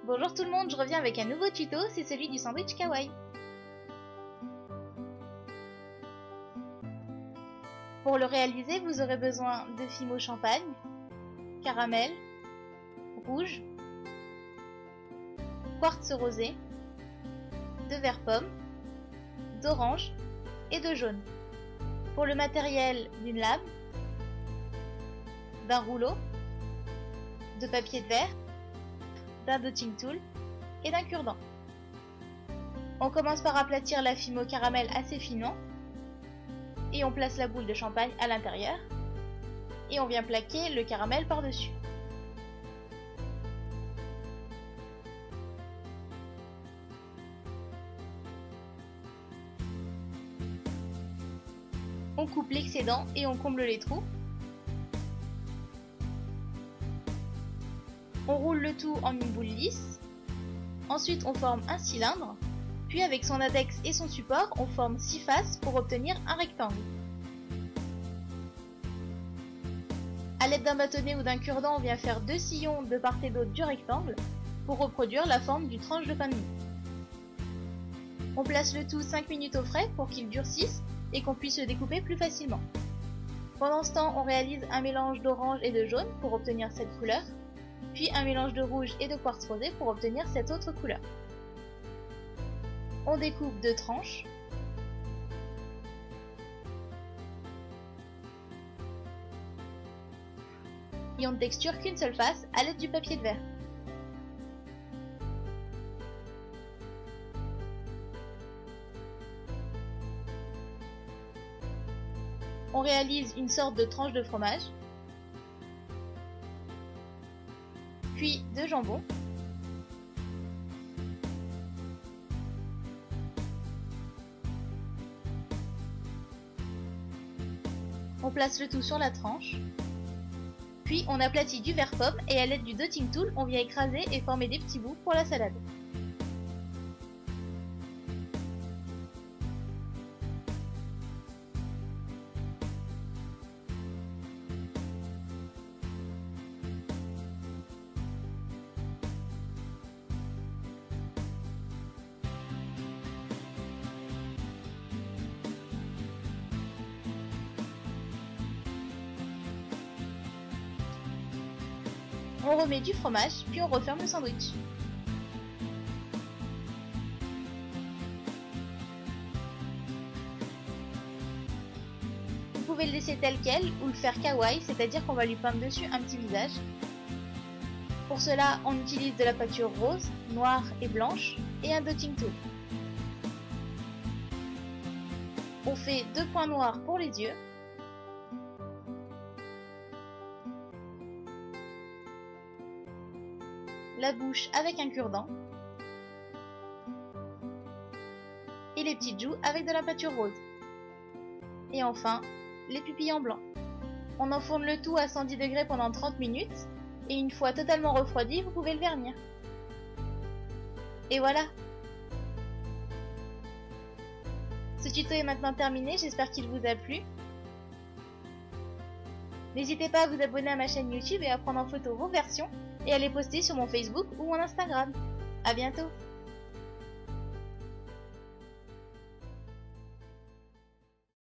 Bonjour tout le monde, je reviens avec un nouveau tuto, c'est celui du sandwich kawaii. Pour le réaliser, vous aurez besoin de fimo champagne, caramel, rouge, quartz rosé, de vert pomme, d'orange et de jaune. Pour le matériel, d'une lame, d'un rouleau, de papier de verre, d'un dotting tool et d'un cure-dent. On commence par aplatir la fimo caramel assez finement et on place la boule de champagne à l'intérieur et on vient plaquer le caramel par-dessus. On coupe l'excédent et on comble les trous. On roule le tout en une boule lisse. Ensuite, on forme un cylindre. Puis avec son index et son support, on forme 6 faces pour obtenir un rectangle. A l'aide d'un bâtonnet ou d'un cure-dent, on vient faire 2 sillons de part et d'autre du rectangle pour reproduire la forme d'une tranche de pain de mie. On place le tout 5 minutes au frais pour qu'il durcisse et qu'on puisse le découper plus facilement. Pendant ce temps, on réalise un mélange d'orange et de jaune pour obtenir cette couleur, puis un mélange de rouge et de quartz rosé pour obtenir cette autre couleur. On découpe 2 tranches. Et on ne texture qu'une seule face à l'aide du papier de verre. On réalise une sorte de tranche de fromage, puis de jambon, on place le tout sur la tranche, puis on aplatit du vert pomme et à l'aide du dotting tool, on vient écraser et former des petits bouts pour la salade. On remet du fromage, puis on referme le sandwich. Vous pouvez le laisser tel quel ou le faire kawaii, c'est-à-dire qu'on va lui peindre dessus un petit visage. Pour cela, on utilise de la peinture rose, noire et blanche et un dotting tool. On fait 2 points noirs pour les yeux. La bouche avec un cure-dent et les petites joues avec de la peinture rose. Et enfin, les pupilles en blanc. On enfourne le tout à 110 degrés pendant 30 minutes et une fois totalement refroidi, vous pouvez le vernir. Et voilà! Ce tuto est maintenant terminé, j'espère qu'il vous a plu. N'hésitez pas à vous abonner à ma chaîne YouTube et à prendre en photo vos versions et à les poster sur mon Facebook ou mon Instagram. À bientôt!